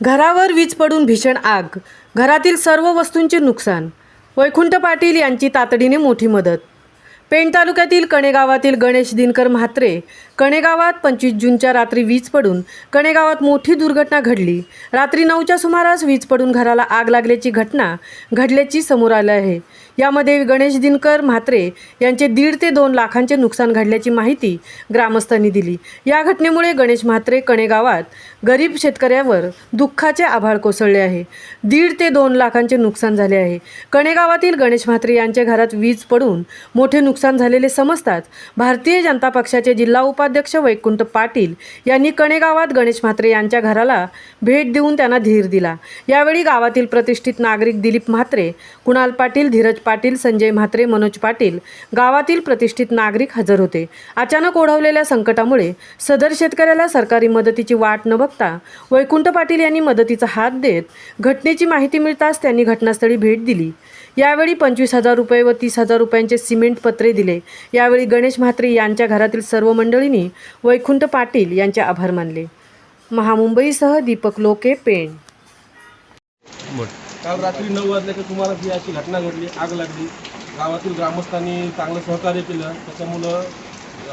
घरावर वीज पडून भीषण आग, घरातील सर्व वस्तूंचे नुकसान. वैकुंठ पाटील यांची तातडीने मोठी मदत. पेण तालुक्यातील कणे गावातील गणेश दिनकर म्हात्रे कणे गावात 25 जूनच्या रात्री वीज पडून कणे गावात मोठी दुर्घटना घडली. रात्री 9च्या सुमारास वीज पडून घराला आग लागल्याची घटना घडल्याची समोर आली आहे. यामध्ये गणेश दिनकर म्हात्रे यांचे 1.5 ते 2 लाखांचे नुकसान घडल्याची माहिती ग्रामस्थांनी दिली. या घटनेमुळे गणेश म्हात्रे कणे गावात गरीब शेतकऱ्यावर दुःखाचे आभाळ कोसळले आहे. 1.5 ते 2 लाखांचे नुकसान झाले आहे. कणे गावातील गणेश म्हात्रे यांच्या घरात वीज पडून मोठे नुकसान झालेले समजताच भारतीय जनता पक्षाचे जिल्हा उपाध्यक्ष वैकुंठ पाटील यांनी कणे गावात गणेश म्हात्रे यांच्या घराला भेट देऊन त्यांना धीर दिला. यावेळी गावातील प्रतिष्ठित नागरिक दिलीप म्हात्रे, कुणाल पाटील, धीरज पाटील, संजय म्हात्रे, मनोज पाटील गावातील प्रतिष्ठित नागरिक हजर होते. अचानक ओढवलेल्या संकटामुळे सदर शेतकऱ्याला सरकारी मदतीची वाट न बघता वैकुंठ पाटील यांनी मदतीचा हात देत घटनेची माहिती मिळताच त्यांनी घटनास्थळी भेट दिली. यावेळी 25,000 रुपये व 30,000 रुपयांचे सिमेंट पत्रे दिले. यावेळी गणेश म्हात्रे यांच्या घरातील सर्व मंडळींनी वैकुंठ पाटील यांचे आभार मानले. महामुंबईसह दीपक लोके, पेण. काल रात्री 9 वाजल्याच्या सुमारास ही अशी घटना घडली, आग लागली. गावातील ग्रामस्थांनी चांगलं सहकार्य केलं, त्याच्यामुळं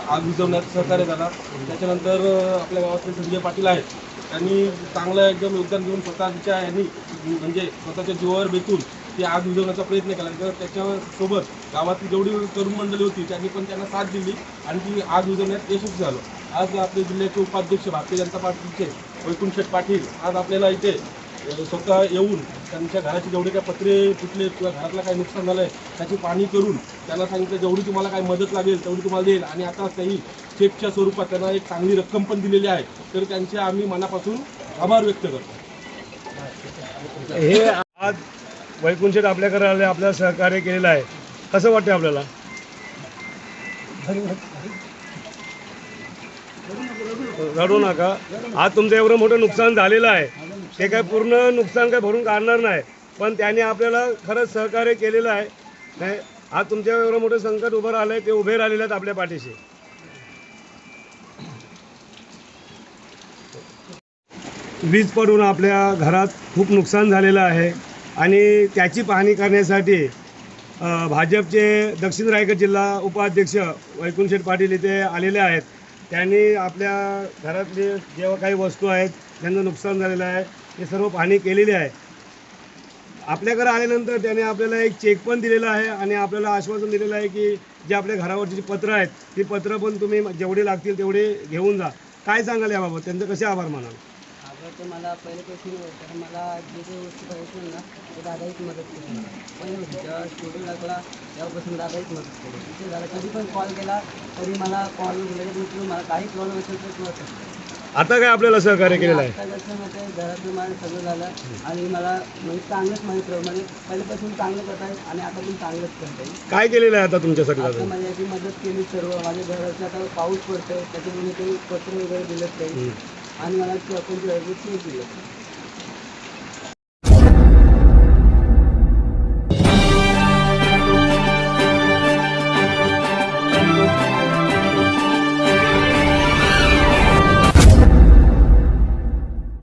आग विझवण्यात सहकार्य झाला. त्याच्यानंतर आपल्या गावातले संजय पाटील आहेत, त्यांनी चांगलं एकदम योगदान देऊन स्वतःच्या यांनी म्हणजे स्वतःच्या जीवावर बेतून ती आग विझवण्याचा प्रयत्न केला. तर त्याच्यासोबत गावातील जेवढी तरुण मंडळी होती त्यांनी पण त्यांना साथ दिली आणि ती आग विझवण्यात यशस्वी झालो. आज आपले जिल्ह्याचे उपाध्यक्ष भारतीय जनता पार्टीचे वैकुंठ पाटील आज आपल्याला इथे स्वतः येऊन त्यांच्या घराचे जेवढे काही पत्रे तुटले किंवा घरातलं काही नुकसान झालं आहे त्याची पाहणी करून त्यांना सांगितलं जेवढी तुम्हाला काही मदत लागेल तेवढी तुम्हाला देईल आणि आता काही चेकच्या स्वरूपात त्यांना एक चांगली रक्कम पण दिलेली आहे. तर त्यांचे आम्ही मनापासून आभार व्यक्त करतो. हे आज वैकुंठ आपल्याकडे आले, आपल्याला सहकार्य केलेलं आहे. कसं वाटतं आपल्याला? रडू नका. आज तुमचं एवढं मोठं नुकसान झालेलं आहे, ते काय पूर्ण नुकसान काय भरून काढणार नाही, पण त्यांनी आपल्याला खरंच सहकार्य केलेलं आहे. नाही, आज तुमच्या एवढं मोठं संकट उभं राहिलं आहे, ते उभे राहिलेले आहेत आपल्या पाठीशी. वीज पडून आपल्या घरात खूप नुकसान झालेलं आहे आणि त्याची पाहणी करण्यासाठी भाजपचे दक्षिण रायगड जिल्हा उपाध्यक्ष वैकुंठ पाटील इथे आलेले आहेत. त्यांनी आपल्या घरातले जेव्हा काही वस्तू आहेत ज्यांचं नुकसान झालेलं आहे ते सर्व पाहणी केलेली आहे. आपल्याकडे आल्यानंतर त्याने आपल्याला एक चेक पण दिलेला आहे आणि आपल्याला आश्वासन दिलेलं आहे की जे आपल्या घरावरची जी पत्रं आहेत ती पत्रं पण तुम्ही जेवढे लागतील तेवढे घेऊन जा. काय सांगाल याबाबत? त्यांचे कसे आभार मानाल? तर मला पहिल्यापासून मला जे काही वस्तू पाहिजे ना ते दादाहीच मदत केली. पहिले जेव्हा स्टुडिओ लागला तेव्हापासून दादाहीच मदत केली. तिथे दादा कधी पण कॉल केला तरी मला कॉल लगेच उचलून मला काही प्रॉब्लेम असेल तर किंवा आता काय आपल्याला सहकार्य केलेलं आहे? आता जसं म्हणजे घरातलं माझं सगळं झालं आणि मला म्हणजे चांगलंच माहीत म्हणजे पहिल्यापासून चांगलं करता येईल आणि आता पण चांगलंच करता येईल. काय केलेलं आहे आता तुमच्यासाठी? आता माझी याची मदत केली सर्व. माझ्या घराचं आता पाऊस पडतोय त्याच्यामुळे काही पत्र वगैरे दिलं नाही आणि मला अकाउंटची दिलं.